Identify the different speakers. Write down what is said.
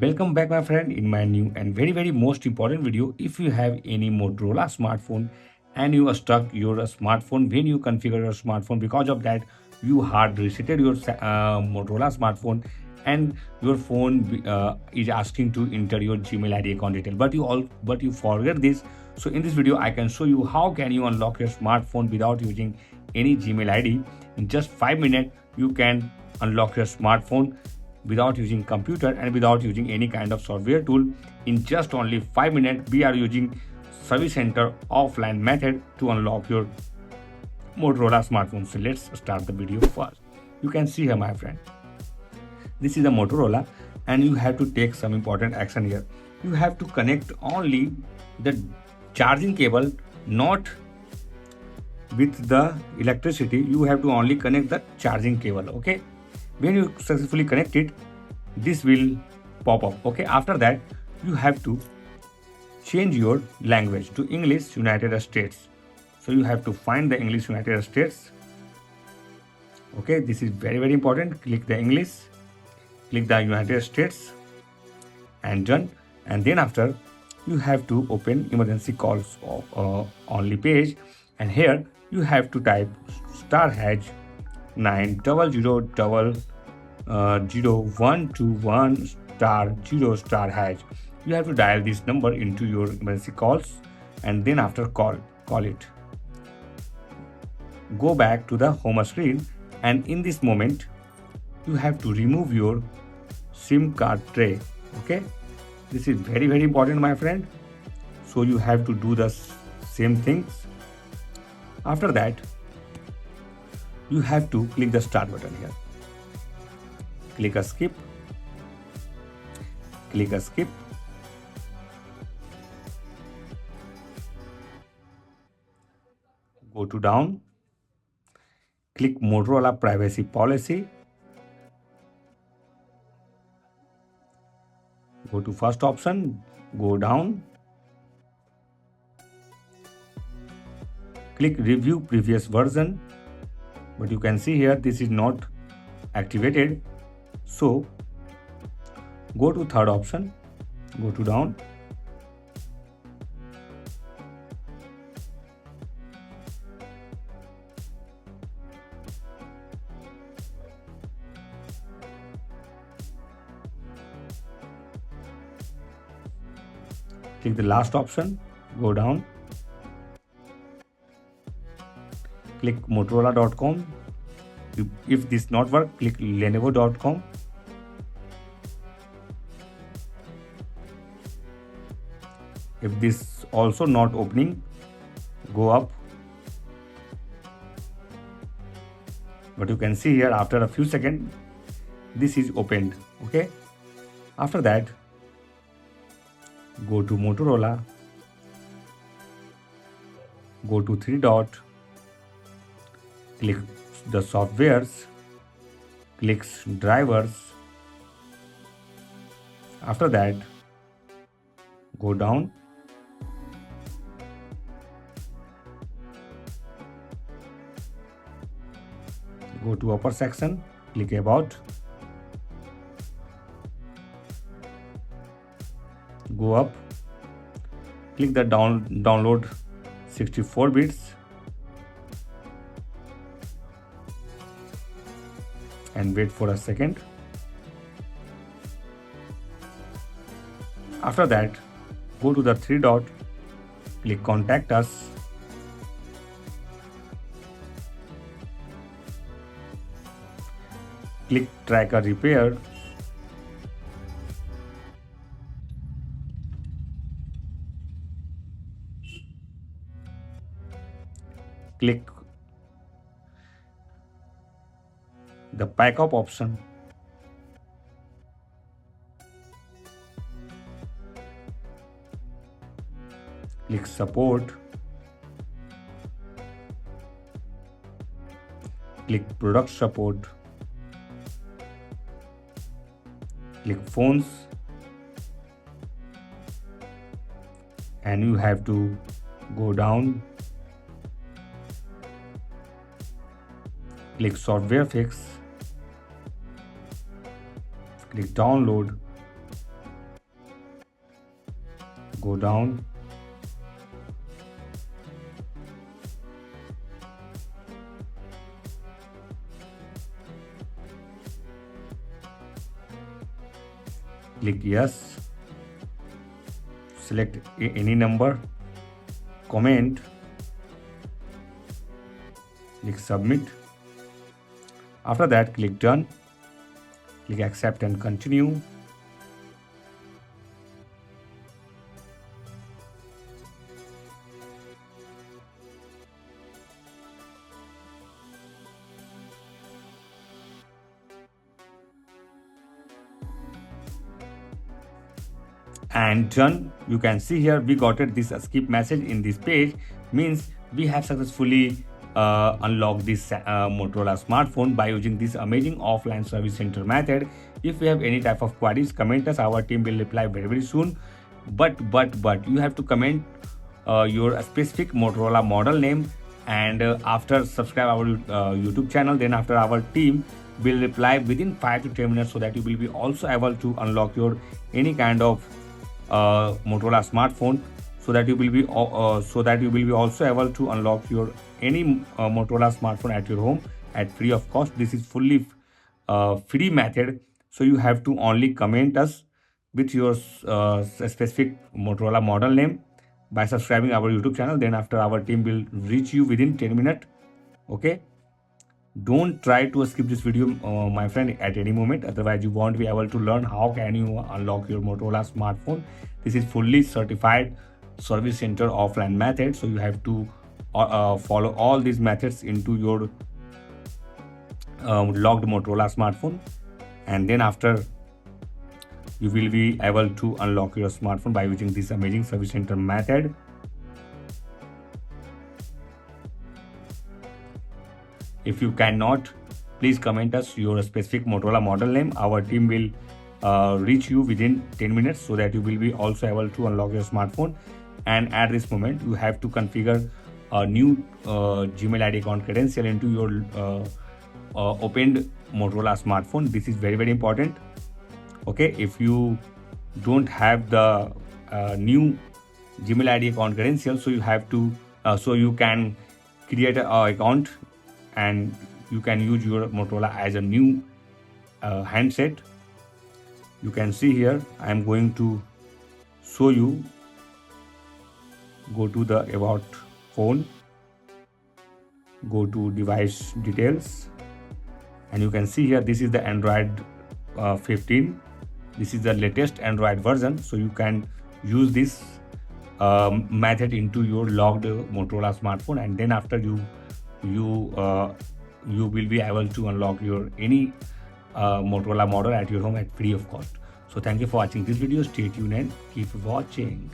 Speaker 1: Welcome back my friend in my new and very most important video. If you have any Motorola smartphone and you are stuck your smartphone when you configure your smartphone, because of that you hard resetted your Motorola smartphone and your phone is asking to enter your Gmail ID account detail, but you forget this. So in this video I can show you how can you unlock your smartphone without using any Gmail ID. In just 5 minutes you can unlock your smartphone without using computer and without using any kind of software tool. In just only 5 minutes we are using service center offline method to unlock your Motorola smartphone. So let's start the video first. You can see here my friend, this is a Motorola and you have to take some important action here. You have to connect only the charging cable, not with the electricity. You have to only connect the charging cable. Okay, when you successfully connect it, this will pop up. Okay, after that you have to change your language to English United States. So you have to find the English United States. Okay, this is very important. Click the English, click the United States and done. And then after you have to open emergency calls only page, and here you have to type *#9000121*0*#. You have to dial this number into your emergency calls, and then after call it. Go back to the home screen, and in this moment you have to remove your SIM card tray. Okay, this is very important my friend. So you have to do the same things. After that you have to click the start button here, click a skip, go to down, click Motorola privacy policy, go to first option, go down, click review previous version, but you can see here this is not activated. So go to third option, go to down, click the last option, go down, click Motorola.com. If this not work, click Lenovo.com. If this also not opening, go up. But you can see here after a few seconds this is opened. Okay, after that go to Motorola, go to three dot, click the softwares, click drivers. After that go down, go to upper section, click about, go up, click the download 64 bits and wait for a second. After that go to the three dot, click contact us, click track a repair, click the backup option, click support, click product support, click phones, and you have to go down, click software fix, click download, Go down. Click yes. Select any number. Comment. Click submit. After that, click done. Click accept and continue. And done. You can see here we got it, this skip message in this page means we have successfully unlocked this Motorola smartphone by using this amazing offline service center method. If you have any type of queries, comment us, our team will reply very soon. But you have to comment your specific Motorola model name, and after subscribe our YouTube channel, then after our team will reply within 5 to 10 minutes, so that you will be also able to unlock your any kind of Motorola smartphone, so that you will be also able to unlock your any Motorola smartphone at your home at free of cost. This is fully free method, so you have to only comment us with your specific Motorola model name by subscribing our YouTube channel. Then after our team will reach you within 10 minutes. Okay, don't try to skip this video, my friend, at any moment, otherwise you won't be able to learn how can you unlock your Motorola smartphone. This is fully certified service center offline method, so you have to follow all these methods into your locked Motorola smartphone, and then after you will be able to unlock your smartphone by using this amazing service center method. If you cannot, please comment us your specific Motorola model name. Our team will reach you within 10 minutes, so that you will be also able to unlock your smartphone. And at this moment, you have to configure a new Gmail ID account credential into your opened Motorola smartphone. This is very important. Okay, if you don't have the new Gmail ID account credential, so you have to so you can create an account and you can use your Motorola as a new handset. You can see here, I am going to show you. Go to the about phone, go to device details, and you can see here this is the Android 15. This is the latest Android version, so you can use this method into your logged Motorola smartphone, and then after you will be able to unlock your any Motorola model at your home at free of cost. So thank you for watching this video. Stay tuned and keep watching.